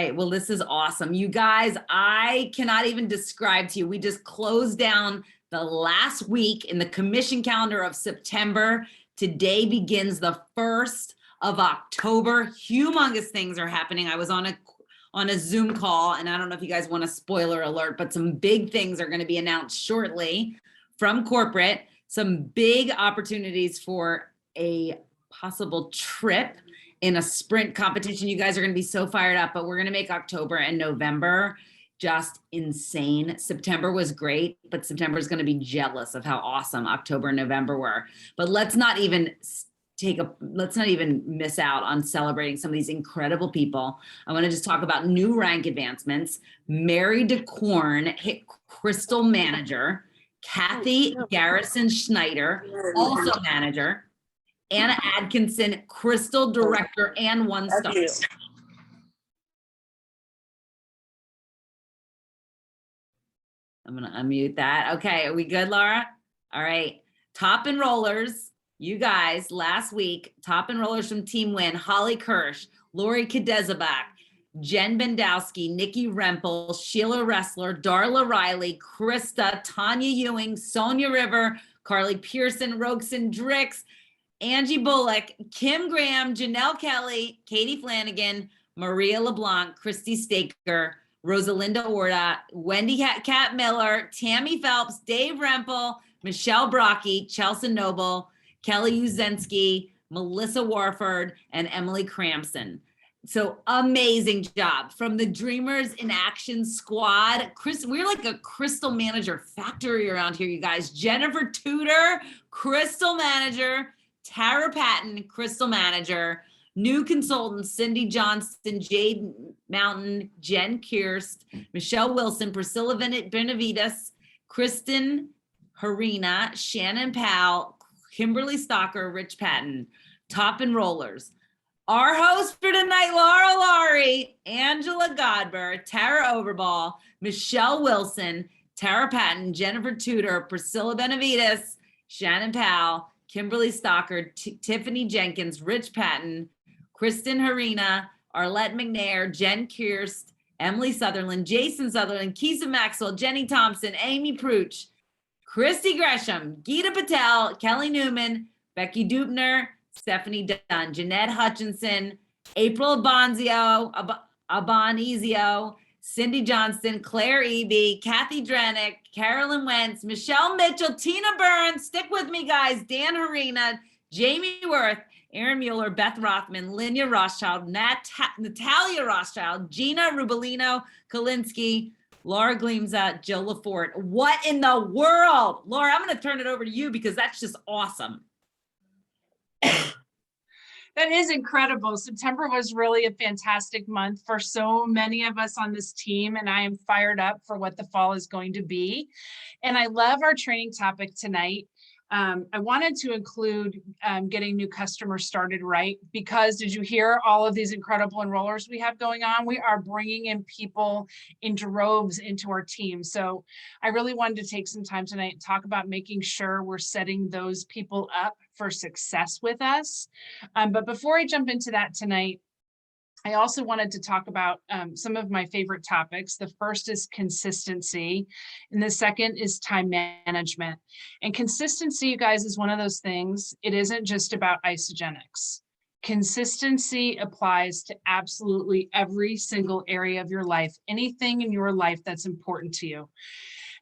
right. Well, this is awesome. You guys, I cannot even describe to you. We just closed down the last week in the commission calendar of September. Today begins the 1st of October. Humongous things are happening. I was on a Zoom call, and I don't know if you guys want a spoiler alert, but some big things are going to be announced shortly from corporate. Some big opportunities for a possible trip in a sprint competition. You guys are going to be so fired up, but we're going to make October and November just insane. September was great, but September is going to be jealous of how awesome October and November were. But let's not even miss out on celebrating some of these incredible people. I want to just talk about new rank advancements. Mary DeCorn hit Crystal Manager. Kathy Garrison Schneider, also manager. Anna Atkinson, Crystal Director, and 1-star. I'm going to unmute that. Okay, are we good, Laura? All right. Top enrollers, you guys, last week, top enrollers from Team Win, Holly Kirsch, Lori Kadezabak, Jen Bendowski, Nikki Rempel, Sheila Ressler, Darla Riley, Krista, Tanya Ewing, Sonia River, Carly Pearson, Roxanne Drix, Angie Bullock, Kim Graham, Janelle Kelly, Katie Flanagan, Maria LeBlanc, Christy Staker, Rosalinda Orta, Wendy Cat Miller, Tammy Phelps, Dave Rempel, Michelle Brocky, Chelsea Noble, Kelly Uzensky, Melissa Warford, and Emily Cramson. So amazing job from the Dreamers in Action squad. We're like a crystal manager factory around here, you guys. Jennifer Tudor, crystal manager. Tara Patton, crystal manager. New consultants, Cindy Johnston, Jade Mountain, Jen Kirst, Michelle Wilson, Priscilla Benavides, Kristen Harina, Shannon Powell, Kimberly Stalker, Rich Patton. Top enrollers. Our host for tonight, Laura Laurie, Angela Godber, Tara Overball, Michelle Wilson, Tara Patton, Jennifer Tudor, Priscilla Benavides, Shannon Powell, Kimberly Stalker, Tiffany Jenkins, Rich Patton, Kristen Harina, Arlette McNair, Jen Kirst, Emily Sutherland, Jason Sutherland, Keisa Maxwell, Jenny Thompson, Amy Pruch, Christy Gresham, Geeta Patel, Kelly Newman, Becky Dubner, Stephanie Dunn, Jeanette Hutchinson, April Abanizio, Cindy Johnston, Claire Eby, Kathy Drenick, Carolyn Wentz, Michelle Mitchell, Tina Burns, stick with me guys, Dan Harina, Jamie Worth, Aaron Mueller, Beth Rothman, Linya Rothschild, Natalia Rothschild, Gina Rubolino, Kalinsky, Laura Gleamza, Jill Lafort. What in the world? Laura, I'm going to turn it over to you because that's just awesome. That is incredible. September was really a fantastic month for so many of us on this team, and I am fired up for what the fall is going to be. And I love our training topic tonight. I wanted to include getting new customers started right, because did you hear all of these incredible enrollers we have going on? We are bringing in people in droves into our team. So I really wanted to take some time tonight and talk about making sure we're setting those people up for success with us. But before I jump into that tonight, I also wanted to talk about some of my favorite topics. The first is consistency, and the second is time management. And consistency, you guys, is one of those things. It isn't just about Isagenix. Consistency applies to absolutely every single area of your life, anything in your life that's important to you.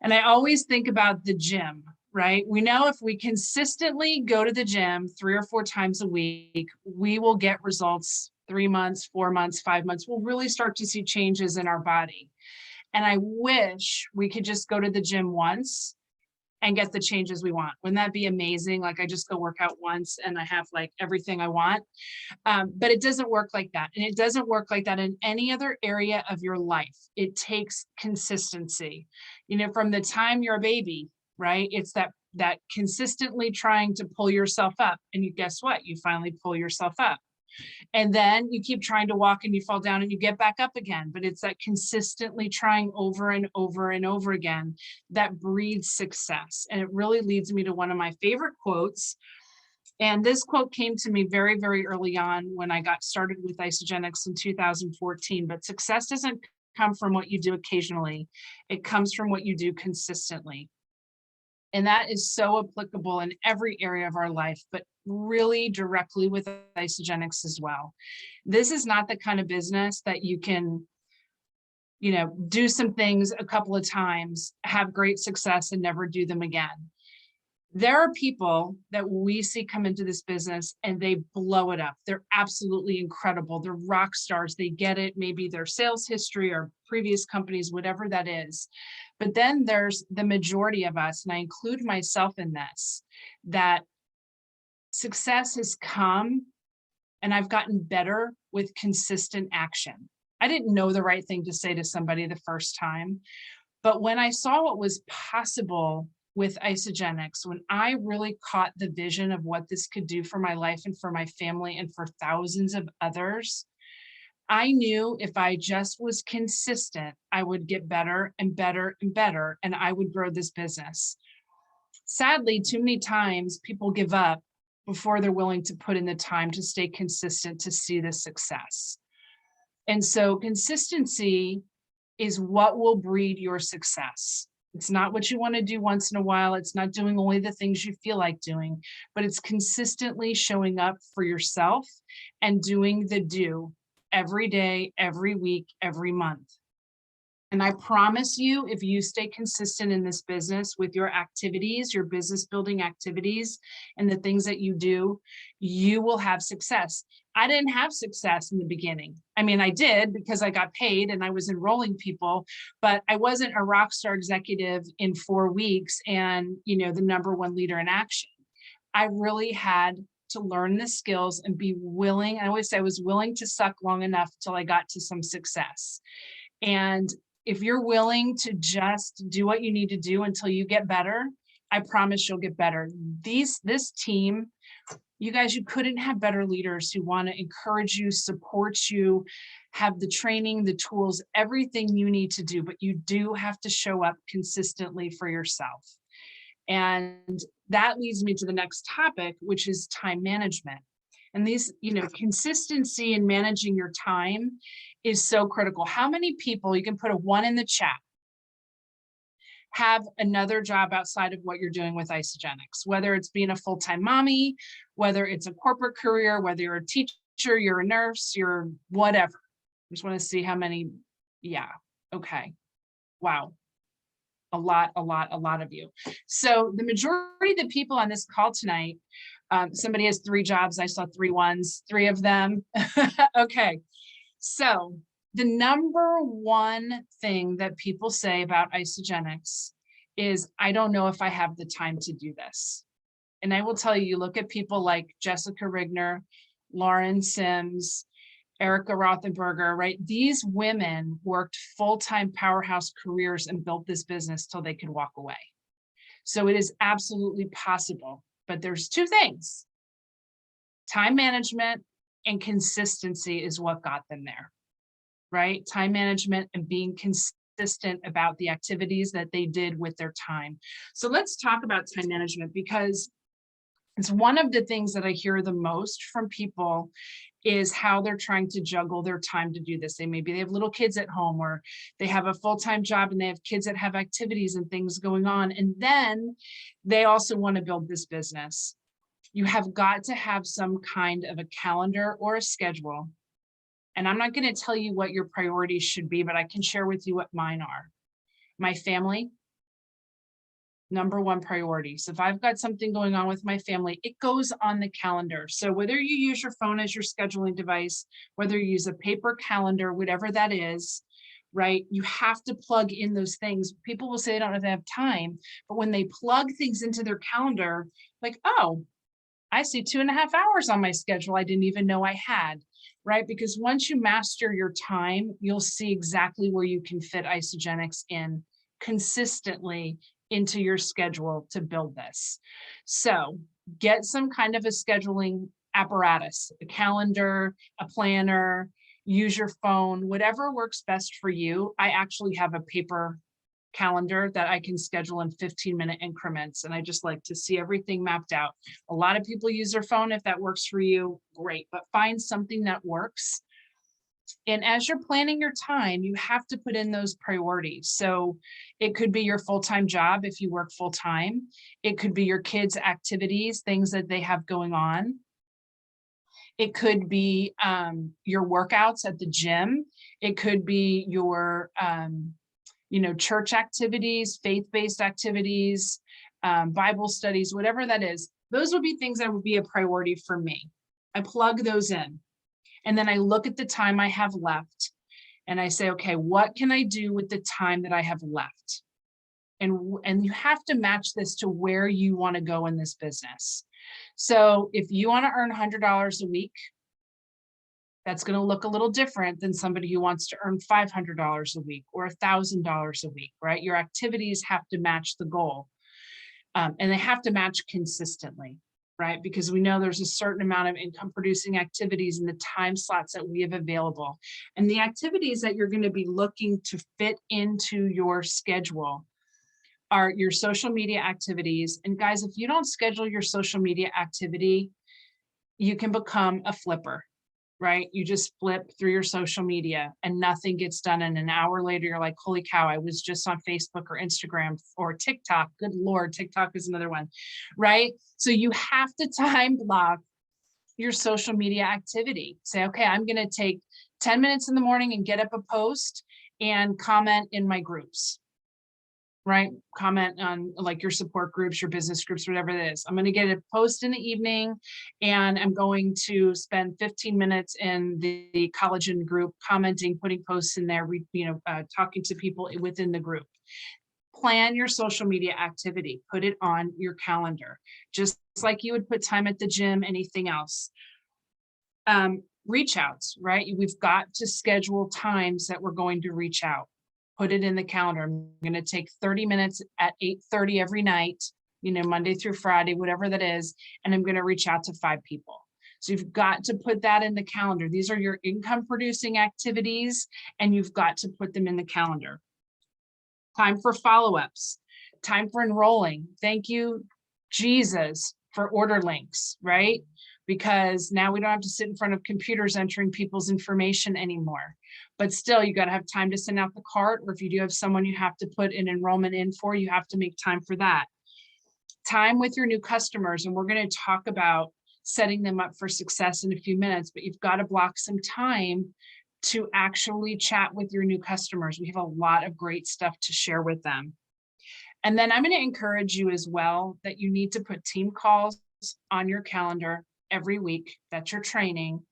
And I always think about the gym, right? We know if we consistently go to the gym 3 or 4 times a week, we will get results. 3 months, 4 months, 5 months, we'll really start to see changes in our body. And I wish we could just go to the gym once and get the changes we want. Wouldn't that be amazing? Like I just go work out once and I have like everything I want. But it doesn't work like that. And it doesn't work like that in any other area of your life. It takes consistency. You know, from the time you're a baby, right? It's that consistently trying to pull yourself up. And you guess what? You finally pull yourself up. And then you keep trying to walk and you fall down and you get back up again. But it's that consistently trying over and over and over again that breeds success. And it really leads me to one of my favorite quotes And this quote came to me very, very early on when I got started with Isagenix in 2014, but success doesn't come from what you do occasionally. It comes from what you do consistently. And that is so applicable in every area of our life, but really directly with Isagenix as well. This is not the kind of business that you can, do some things a couple of times, have great success and never do them again. There are people that we see come into this business and they blow it up. They're absolutely incredible. They're rock stars. They get it. Maybe their sales history or previous companies, whatever that is. But then there's the majority of us, and I include myself in this, that success has come and I've gotten better with consistent action. I didn't know the right thing to say to somebody the first time, but when I saw what was possible with Isagenix, when I really caught the vision of what this could do for my life and for my family and for thousands of others, I knew if I just was consistent, I would get better and better and better, and I would grow this business. Sadly, too many times people give up before they're willing to put in the time to stay consistent to see the success. And so consistency is what will breed your success. It's not what you want to do once in a while. It's not doing only the things you feel like doing, but it's consistently showing up for yourself and doing the do every day, every week, every month. And I promise you, if you stay consistent in this business with your activities, your business building activities, and the things that you do, you will have success. I didn't have success in the beginning. I mean, I did because I got paid and I was enrolling people, but I wasn't a rock star executive in 4 weeks and, the #1 leader in action. I really had to learn the skills and be willing. I always say I was willing to suck long enough until I got to some success. And if you're willing to just do what you need to do until you get better, I promise you'll get better. This team, you guys, you couldn't have better leaders who want to encourage you, support you, have the training, the tools, everything you need to do, but you do have to show up consistently for yourself. And that leads me to the next topic, which is time management. And these, consistency in managing your time is so critical. How many people, you can put a 1 in the chat, have another job outside of what you're doing with Isagenix, whether it's being a full-time mommy, whether it's a corporate career, whether you're a teacher, you're a nurse, you're whatever. I just want to see how many. Yeah. Okay. Wow. A lot of you. So the majority of the people on this call tonight, somebody has 3 jobs. I saw 3 ones, 3 of them. Okay. So the #1 thing that people say about Isagenix is, I don't know if I have the time to do this. And I will tell you, you look at people like Jessica Rigner, Lauren Sims, Erica Rothenberger, right? These women worked full-time powerhouse careers and built this business till they could walk away. So it is absolutely possible, but there's 2 things. Time management and consistency is what got them there, right? Time management and being consistent about the activities that they did with their time. So let's talk about time management, because it's one of the things that I hear the most from people is how they're trying to juggle their time to do this. Maybe they have little kids at home, or they have a full-time job and they have kids that have activities and things going on. And then they also want to build this business. You have got to have some kind of a calendar or a schedule. And I'm not going to tell you what your priorities should be, but I can share with you what mine are. My family, #1 priority. So if I've got something going on with my family, it goes on the calendar. So whether you use your phone as your scheduling device, whether you use a paper calendar, whatever that is, right? You have to plug in those things. People will say they don't have time, but when they plug things into their calendar, like, oh, I see 2.5 hours on my schedule I didn't even know I had, right? Because once you master your time, you'll see exactly where you can fit Isagenix in consistently into your schedule to build this. So get some kind of a scheduling apparatus, a calendar, a planner, use your phone, whatever works best for you. I actually have a paper calendar that I can schedule in 15-minute increments. And I just like to see everything mapped out. A lot of people use their phone. If that works for you, great, but find something that works. And as you're planning your time, you have to put in those priorities. So it could be your full-time job if you work full-time. It could be your kids' activities, things that they have going on. It could be your workouts at the gym. It could be your church activities, faith-based activities, Bible studies, whatever that is. Those would be things that would be a priority for me. I plug those in. And then I look at the time I have left and I say, okay, what can I do with the time that I have left? And you have to match this to where you want to go in this business. So if you want to earn $100 a week, that's going to look a little different than somebody who wants to earn $500 a week or $1,000 a week, right? Your activities have to match the goal. And they have to match consistently, right? Because we know there's a certain amount of income producing activities in the time slots that we have available. And the activities that you're going to be looking to fit into your schedule are your social media activities. And guys, if you don't schedule your social media activity, you can become a flipper, right? You just flip through your social media and nothing gets done. And an hour later, you're like, holy cow, I was just on Facebook or Instagram or TikTok. Good Lord, TikTok is another one, right? So you have to time block your social media activity. Say, okay, I'm going to take 10 minutes in the morning and get up a post and comment in my groups, right? Comment on like your support groups, your business groups, whatever it is. I'm going to get a post in the evening and I'm going to spend 15 minutes in the collagen group commenting, putting posts in there, talking to people within the group. Plan your social media activity, put it on your calendar, just like you would put time at the gym, anything else. Reach outs, right? We've got to schedule times that we're going to reach out. Put it in the calendar. I'm going to take 30 minutes at 8:30 every night, Monday through Friday, whatever that is. And I'm going to reach out to 5 people. So you've got to put that in the calendar. These are your income producing activities, and you've got to put them in the calendar. Time for follow-ups, time for enrolling. Thank you, Jesus, for order links, right? Because now we don't have to sit in front of computers entering people's information anymore. But still, you got to have time to send out the cart, or if you do have someone you have to put an enrollment in for, you have to make time for that. Time with your new customers, and we're going to talk about setting them up for success in a few minutes, but you've got to block some time to actually chat with your new customers. We have a lot of great stuff to share with them. And then I'm going to encourage you as well that you need to put team calls on your calendar every week. That's your training.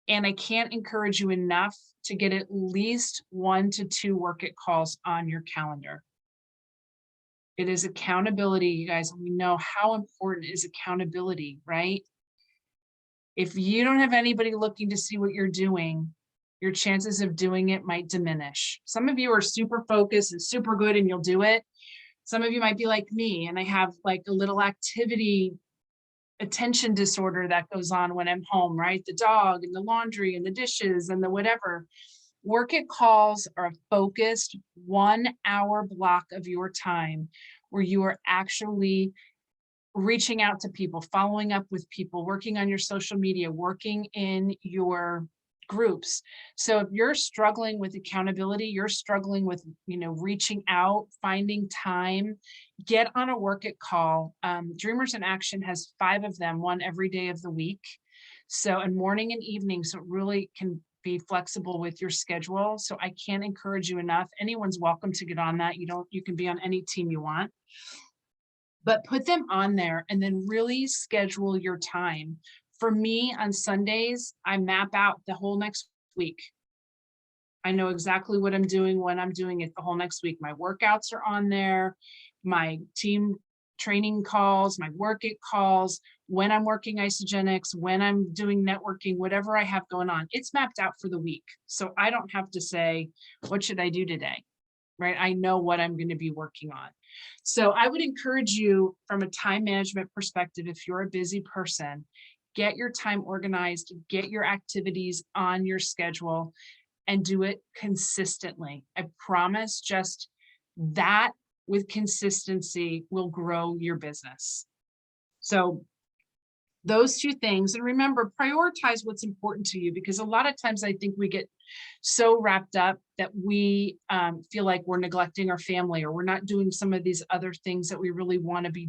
And I can't encourage you enough to get at least 1 to 2 work it calls on your calendar. It is accountability, you guys. We know how important is accountability, right? If you don't have anybody looking to see what you're doing, your chances of doing it might diminish. Some of you are super focused and super good and you'll do it. Some of you might be like me, and I have like a little activity attention disorder that goes on when I'm home, right? The dog and the laundry and the dishes and the whatever. Work it calls are a focused 1-hour block of your time where you are actually reaching out to people, following up with people, working on your social media, working in your groups. So if you're struggling with accountability, you're struggling with, reaching out, finding time, get on a work it call. Dreamers in Action has 5 of them, one every day of the week. So, and morning and evening. So it really can be flexible with your schedule. So I can't encourage you enough. Anyone's welcome to get on that. You can be on any team you want, but put them on there and then really schedule your time. For me, on Sundays, I map out the whole next week. I know exactly what I'm doing, when I'm doing it the whole next week. My workouts are on there, my team training calls, my work it calls, when I'm working Isagenix, when I'm doing networking, whatever I have going on, it's mapped out for the week. So I don't have to say, what should I do today? Right? I know what I'm going to be working on. So I would encourage you from a time management perspective, if you're a busy person, get your time organized, get your activities on your schedule, and do it consistently. I promise, just That with consistency will grow your business. So those two things, and remember, prioritize what's important to you, because a lot of times I think we get so wrapped up that we feel like we're neglecting our family, or we're not doing some of these other things that we really want to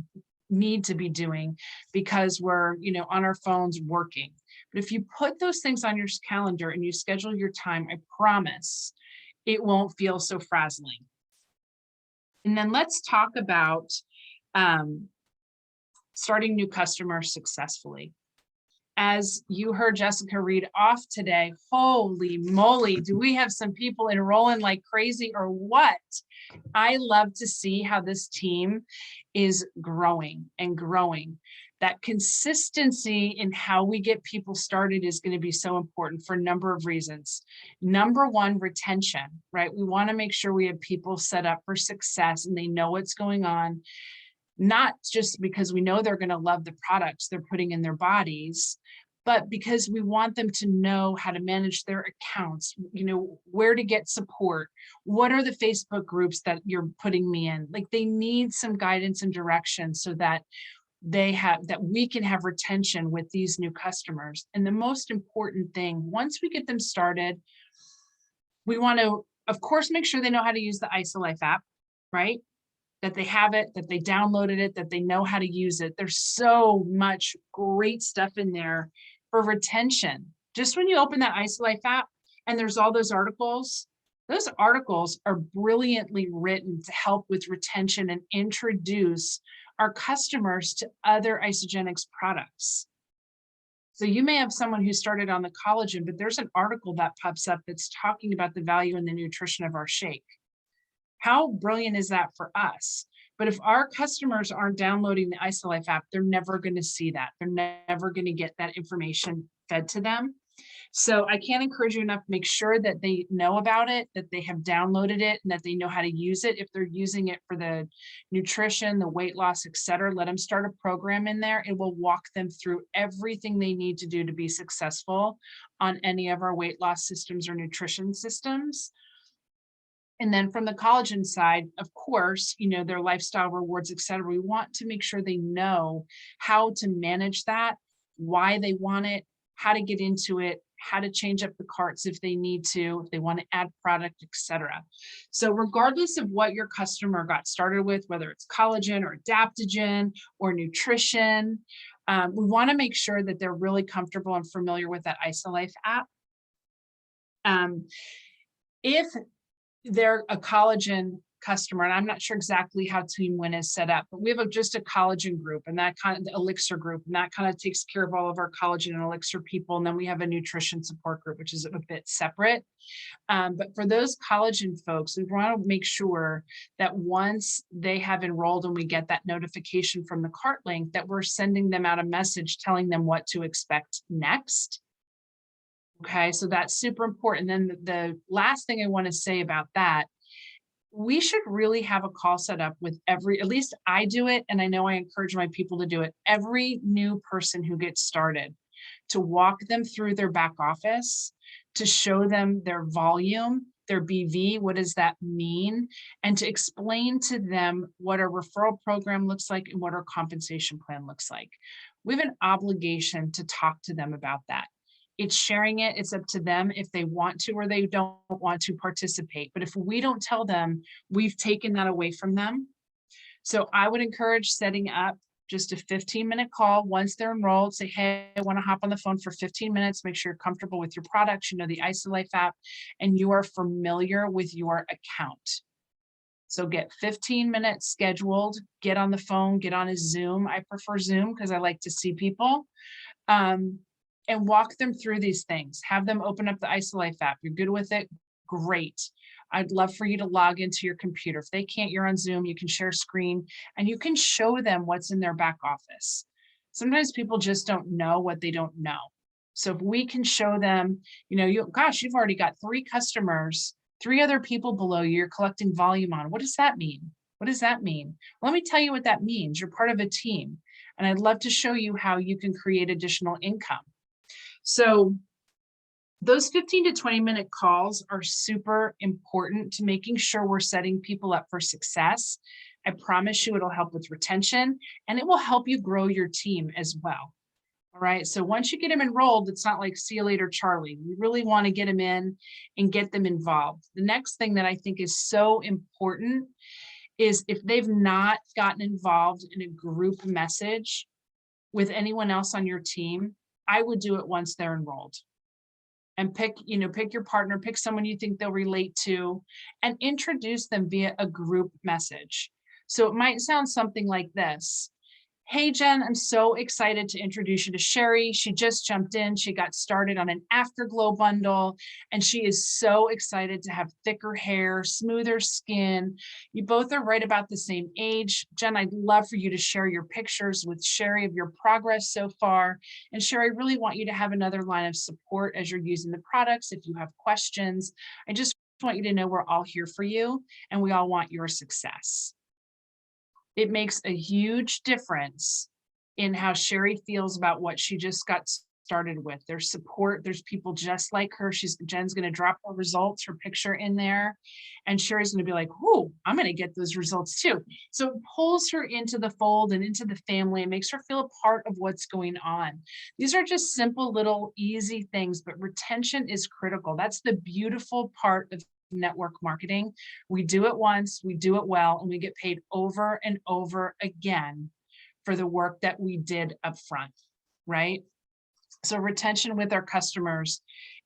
need to be doing because we're, on our phones working. But if you put those things on your calendar and you schedule your time, I promise it won't feel so frazzling. And then let's talk about starting new customers successfully. As you heard Jessica read off today, holy moly, do we have some people enrolling like crazy or what? I love to see how this team is growing and growing. That consistency in how we get people started is going to be so important for a number of reasons. Number one, retention, right? We want to make sure we have people set up for success and they know what's going on, not just because we know they're going to love the products they're putting in their bodies, but because we want them to know how to manage their accounts, where to get support, what are the Facebook groups that you're putting me in. Like, they need some guidance and direction so that we can have retention with these new customers. And the most important thing, once we get them started, we want to, of course, make sure they know how to use the IsoLife app, right? That they have it, that they downloaded it, that they know how to use it. There's so much great stuff in there for retention. Just when you open that IsoLife app and there's all those articles are brilliantly written to help with retention and introduce our customers to other Isagenix products. So you may have someone who started on the collagen, but there's an article that pops up that's talking about the value and the nutrition of our shake. How brilliant is that for us? But if our customers aren't downloading the IsoLife app, they're never going to see that. They're never going to get that information fed to them. So I can't encourage you enough, make sure that they know about it, that they have downloaded it, and that they know how to use it. If they're using it for the nutrition, the weight loss, et cetera, let them start a program in there. It will walk them through everything they need to do to be successful on any of our weight loss systems or nutrition systems. And then from the collagen side, of course, their lifestyle rewards, et cetera, we want to make sure they know how to manage that, why they want it, how to get into it, how to change up the carts if they need to, if they want to add product, et cetera. So regardless of what your customer got started with, whether it's collagen or adaptogen or nutrition, we want to make sure that they're really comfortable and familiar with that IsoLife app. If they're a collagen customer, and I'm not sure exactly how Team Win is set up, but we have just a collagen group, and that kind of the Elixir group, and that kind of takes care of all of our collagen and Elixir people. And then we have a nutrition support group, which is a bit separate. But for those collagen folks, we want to make sure that once they have enrolled and we get that notification from the cart link, that we're sending them out a message telling them what to expect next. Okay, so that's super important. Then the last thing I want to say about that, we should really have a call set up with at least I do it, and I know I encourage my people to do it, every new person who gets started, to walk them through their back office, to show them their volume, their BV, what does that mean, and to explain to them what a referral program looks like and what our compensation plan looks like. We have an obligation to talk to them about that. It's sharing it. It's up to them if they want to or they don't want to participate. But if we don't tell them, we've taken that away from them. So I would encourage setting up just a 15-minute call once they're enrolled. Say, hey, I want to hop on the phone for 15 minutes. Make sure you're comfortable with your products, the IsoLife app, and you are familiar with your account. So get 15 minutes scheduled, get on the phone, get on a Zoom. I prefer Zoom because I like to see people. And walk them through these things. Have them open up the IsoLife app. You're good with it? Great. I'd love for you to log into your computer. If they can't, you're on Zoom, you can share screen and you can show them what's in their back office. Sometimes people just don't know what they don't know. So if we can show them, you've already got 3 customers, 3 other people below you, you're collecting volume on. What does that mean? What does that mean? Let me tell you what that means. You're part of a team. And I'd love to show you how you can create additional income. So Those 15 to 20-minute calls are super important to making sure we're setting people up for success. I promise you it'll help with retention, and it will help you grow your team as well. All right. So once you get them enrolled, it's not like see you later, Charlie. We really want to get them in and get them involved. The next thing that I think is so important is if they've not gotten involved in a group message with anyone else on your team, I would do it once they're enrolled. And pick your partner, pick someone you think they'll relate to, and introduce them via a group message. So it might sound something like this. Hey, Jen, I'm so excited to introduce you to Sherry. She just jumped in. She got started on an Afterglow bundle, and she is so excited to have thicker hair, smoother skin. You both are right about the same age. Jen, I'd love for you to share your pictures with Sherry of your progress so far. And Sherry, I really want you to have another line of support as you're using the products. If you have questions, I just want you to know we're all here for you, and we all want your success. It makes a huge difference in how Sherry feels about what she just got started with. There's support, there's people just like her. Jen's going to drop her results, her picture in there, and Sherry's going to be like, "Ooh, I'm going to get those results too." So it pulls her into the fold and into the family and makes her feel a part of what's going on. These are just simple little easy things, but retention is critical. That's the beautiful part of network marketing. We do it once, we do it well, and we get paid over and over again for the work that we did up front, right? So retention with our customers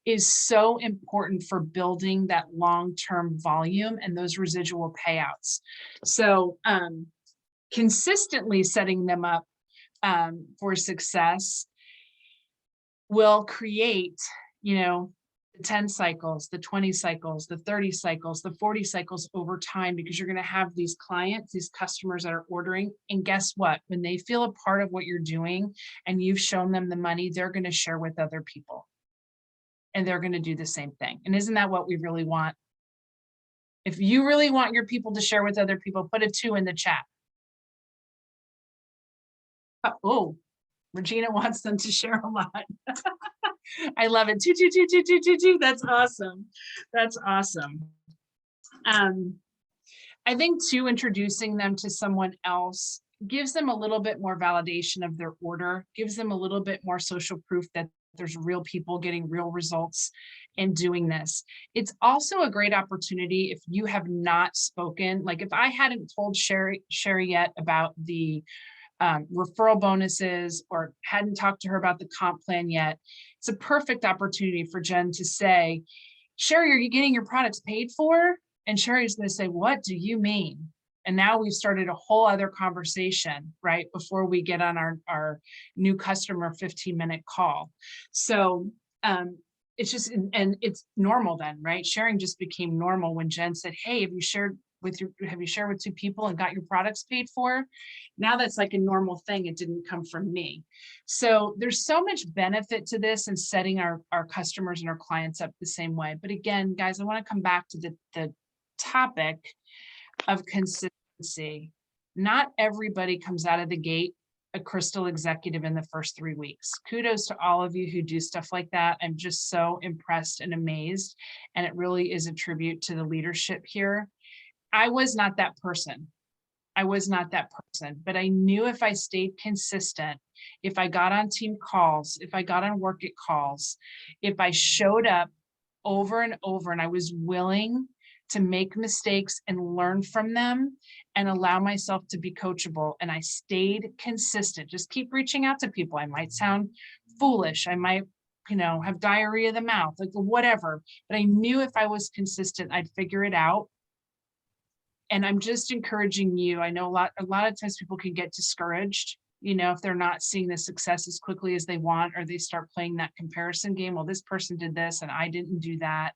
is so important for building that long-term volume and those residual payouts. So consistently setting them up for success will create, the 10 cycles, the 20 cycles, the 30 cycles, the 40 cycles over time, because you're going to have these clients, these customers that are ordering. And guess what? When they feel a part of what you're doing and you've shown them the money, they're going to share with other people. And they're going to do the same thing. And isn't that what we really want? If you really want your people to share with other people, put a 2 in the chat. Oh, Regina wants them to share a lot. I love it. 2, 2, 2, 2, 2, 2, 2. That's awesome. That's awesome. I think too, introducing them to someone else gives them a little bit more validation of their order, gives them a little bit more social proof that there's real people getting real results in doing this. It's also a great opportunity if you have not spoken, like if I hadn't told Sherry yet about the referral bonuses or hadn't talked to her about the comp plan yet, it's a perfect opportunity for Jen to say, "Sherry, are you getting your products paid for?" And Sherry's going to say, "What do you mean?" And now we've started a whole other conversation, right? Before we get on our new customer 15-minute call. So it's just, and it's normal then, right? Sharing just became normal when Jen said, "Hey, have you shared with 2 people and got your products paid for?" Now that's like a normal thing. It didn't come from me. So there's so much benefit to this and setting our customers and our clients up the same way. But again, guys, I want to come back to the topic of consistency. Not everybody comes out of the gate a crystal executive in the first 3 weeks. Kudos to all of you who do stuff like that. I'm just so impressed and amazed. And it really is a tribute to the leadership here. I was not that person. But I knew if I stayed consistent, if I got on team calls, if I got on work it calls, if I showed up over and over and I was willing to make mistakes and learn from them and allow myself to be coachable, and I stayed consistent, just keep reaching out to people. I might sound foolish. I might, have diarrhea of the mouth, like whatever, but I knew if I was consistent, I'd figure it out. And I'm just encouraging you. I know a lot of times people can get discouraged, if they're not seeing the success as quickly as they want, or they start playing that comparison game. Well, this person did this and I didn't do that.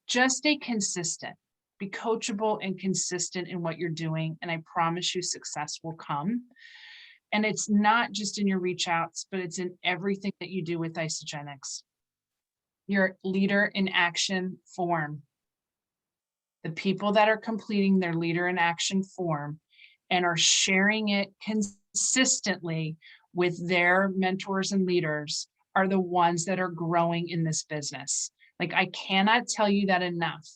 Just stay consistent, be coachable and consistent in what you're doing. And I promise you success will come. And it's not just in your reach outs, but it's in everything that you do with Isagenix. Your leader in action form. The people that are completing their leader in action form and are sharing it consistently with their mentors and leaders are the ones that are growing in this business. Like, I cannot tell you that enough.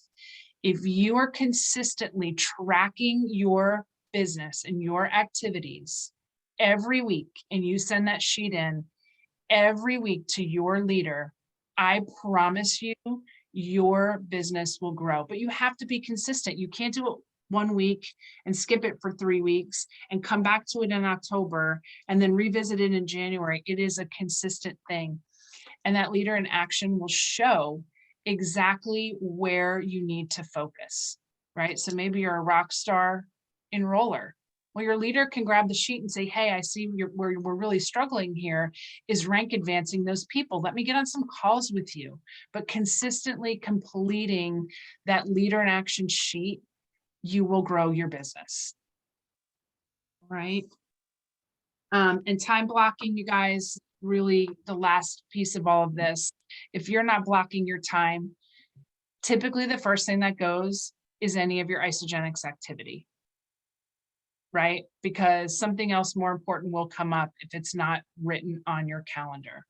If you are consistently tracking your business and your activities every week, and you send that sheet in every week to your leader, I promise you, your business will grow. But you have to be consistent. You can't do it 1 week and skip it for 3 weeks and come back to it in October and then revisit it in January. It is a consistent thing. And that leader in action will show exactly where you need to focus, right? So maybe you're a rock star enroller. Well, your leader can grab the sheet and say, hey, I see where we're really struggling here is rank advancing those people. Let me get on some calls with you. But consistently completing that leader in action sheet, you will grow your business, right? And time blocking, you guys, really the last piece of all of this. If you're not blocking your time, typically the first thing that goes is any of your Isagenix activity, right? Because something else more important will come up if it's not written on your calendar.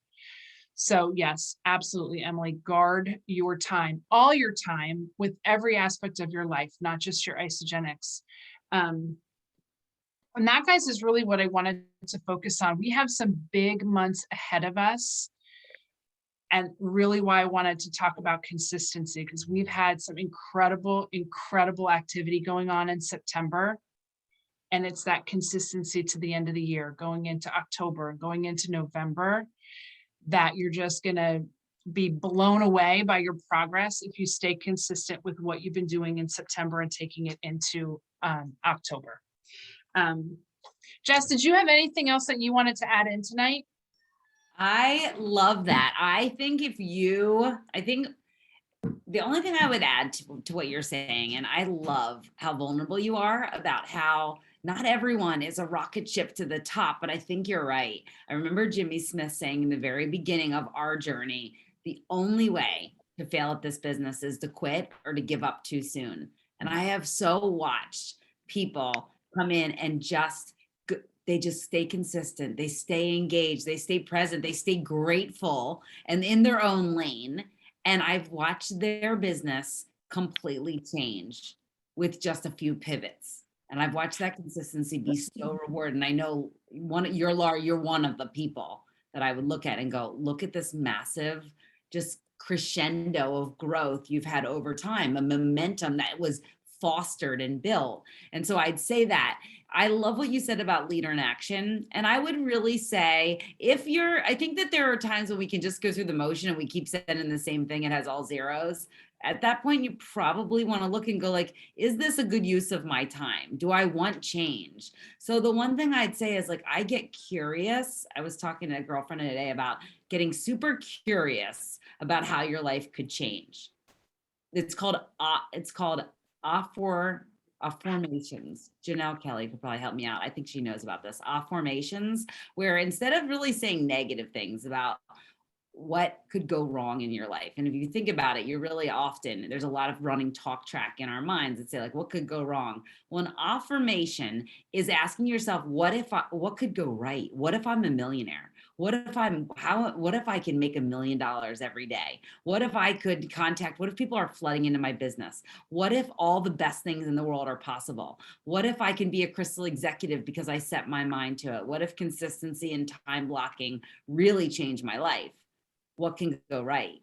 So yes, absolutely, Emily, guard your time, all your time, with every aspect of your life, not just your Isagenix. And that, guys, is really what I wanted to focus on. We have some big months ahead of us. And really why I wanted to talk about consistency, because we've had some incredible, incredible activity going on in September. And it's that consistency to the end of the year, going into October, going into November, that you're just going to be blown away by your progress if you stay consistent with what you've been doing in September and taking it into October. Jess, did you have anything else that you wanted to add in tonight? I love that. I think the only thing I would add to what you're saying, and I love how vulnerable you are about how not everyone is a rocket ship to the top, but I think you're right. I remember Jimmy Smith saying in the very beginning of our journey, the only way to fail at this business is to quit or to give up too soon. And I have so watched people come in and they just stay consistent, they stay engaged, they stay present, they stay grateful and in their own lane. And I've watched their business completely change with just a few pivots. And I've watched that consistency be so rewarding. And I know Laura, you're one of the people that I would look at and go, look at this massive, just crescendo of growth you've had over time, a momentum that was fostered and built. And so I'd say that I love what you said about leader in action. And I would really say, I think that there are times when we can just go through the motion and we keep sending the same thing. It has all zeros. At that point, you probably want to look and go like, is this a good use of my time? Do I want change? So the one thing I'd say is like, I get curious. I was talking to a girlfriend today about getting super curious about how your life could change. It's called formations. Janelle Kelly could probably help me out. I think she knows about this. Formations, where instead of really saying negative things about what could go wrong in your life, and if you think about it, there's a lot of running talk track in our minds that say like, what could go wrong? Well, an affirmation is asking yourself, what could go right? What if I'm a millionaire? What if I can make $1 million every day? What if people are flooding into my business? What if all the best things in the world are possible? What if I can be a crystal executive because I set my mind to it? What if consistency and time blocking really change my life? What can go right?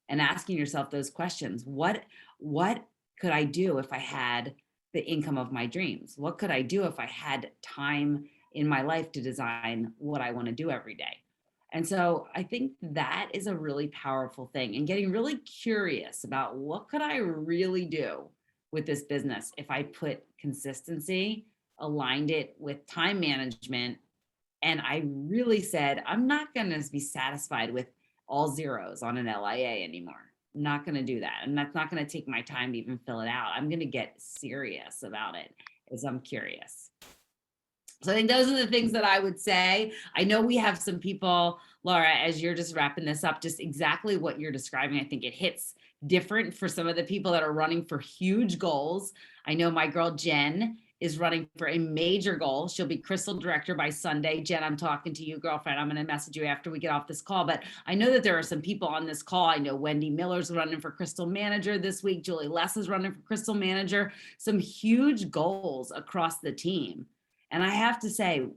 And asking yourself those questions. What could I do if I had the income of my dreams? What could I do if I had time in my life to design what I want to do every day? And so I think that is a really powerful thing, and getting really curious about what could I really do with this business if I put consistency, aligned it with time management. And I really said, I'm not going to be satisfied with all zeros on an LIA anymore. I'm not going to do that. And that's not going to take my time to even fill it out. I'm going to get serious about it as I'm curious. So I think those are the things that I would say. I know we have some people, Laura, as you're just wrapping this up, just exactly what you're describing. I think it hits different for some of the people that are running for huge goals. I know my girl Jen is running for a major goal. She'll be Crystal Director by Sunday. Jen, I'm talking to you, girlfriend. I'm going to message you after we get off this call. But I know that there are some people on this call. I know Wendy Miller's running for Crystal Manager this week. Julie Less is running for Crystal Manager. Some huge goals across the team. And I have to say,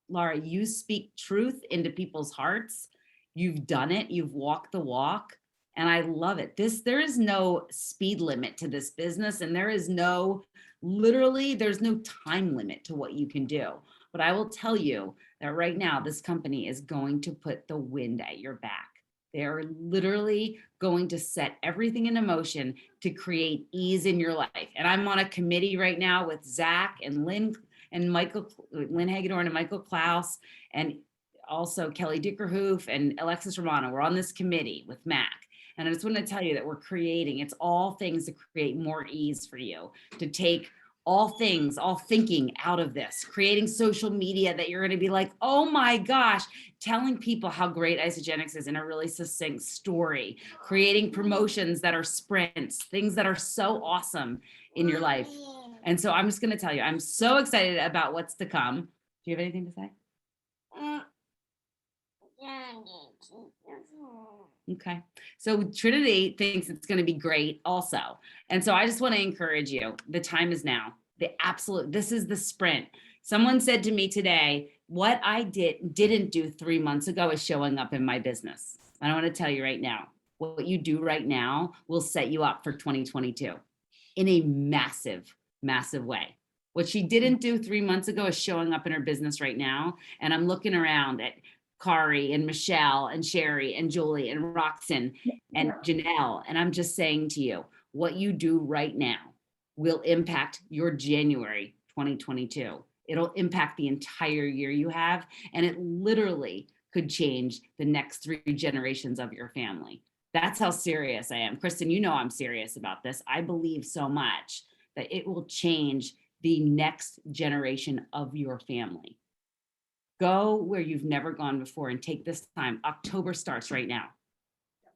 Laura, you speak truth into people's hearts. You've done it. You've walked the walk. And I love it. There is no speed limit to this business, and there's no time limit to what you can do. But I will tell you that right now, this company is going to put the wind at your back. They're literally going to set everything into motion to create ease in your life. And I'm on a committee right now with Zach and Lynn Hagedorn and Michael Klaus, and also Kelly Dickerhoof and Alexis Romano. We're on this committee with Mac. And I just want to tell you that we're creating, it's all things to create more ease for you, to take all thinking out of this, creating social media that you're going to be like, oh my gosh, telling people how great Isagenix is in a really succinct story, creating promotions that are sprints, things that are so awesome in your life. And so I'm just going to tell you, I'm so excited about what's to come. Do you have anything to say? Okay. So Trinity thinks it's going to be great also. And so I just want to encourage you. The time is now. This is the sprint. Someone said to me today, what I didn't do 3 months ago is showing up in my business. And I want to tell you right now, what you do right now will set you up for 2022 in a massive, massive way. What she didn't do 3 months ago is showing up in her business right now. And I'm looking around at Kari and Michelle and Sherry and Julie and Roxanne and Janelle. And I'm just saying to you, what you do right now will impact your January 2022. It'll impact the entire year you have, and it literally could change the next 3 generations of your family. That's how serious I am. Kristen, you know I'm serious about this. I believe so much that it will change the next generation of your family. Go where you've never gone before and take this time. October starts right now.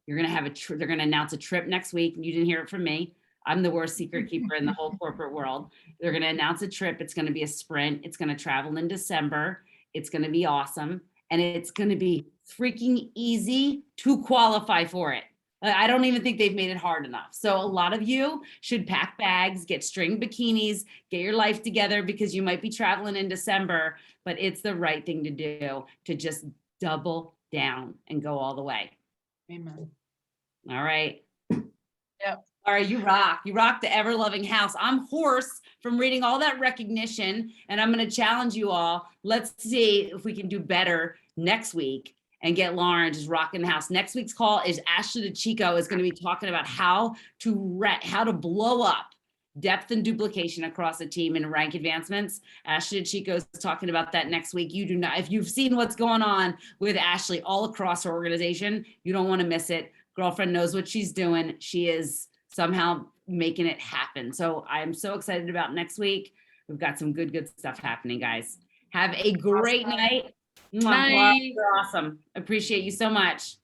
You're going to have they're going to announce a trip next week. You didn't hear it from me. I'm the worst secret keeper in the whole corporate world. They're going to announce a trip. It's going to be a sprint. It's going to travel in December. It's going to be awesome. And it's going to be freaking easy to qualify for it. I don't even think they've made it hard enough. So a lot of you should pack bags, get string bikinis, get your life together, because you might be traveling in December, but it's the right thing to do, to just double down and go all the way. Amen. All right. Yep. All right, you rock. You rock the ever-loving house. I'm hoarse from reading all that recognition, and I'm going to challenge you all. Let's see if we can do better next week and get Lauren just rocking the house. Next week's call is Ashley DeChico is going to be talking about how to blow up depth and duplication across a team and rank advancements. Ashley DeChico is talking about that next week. You do not, if you've seen what's going on with Ashley all across her organization, you don't want to miss it. Girlfriend knows what she's doing. She is somehow making it happen. So I am so excited about next week. We've got some good stuff happening, guys. Have a great night. Night. You're awesome. Appreciate you so much.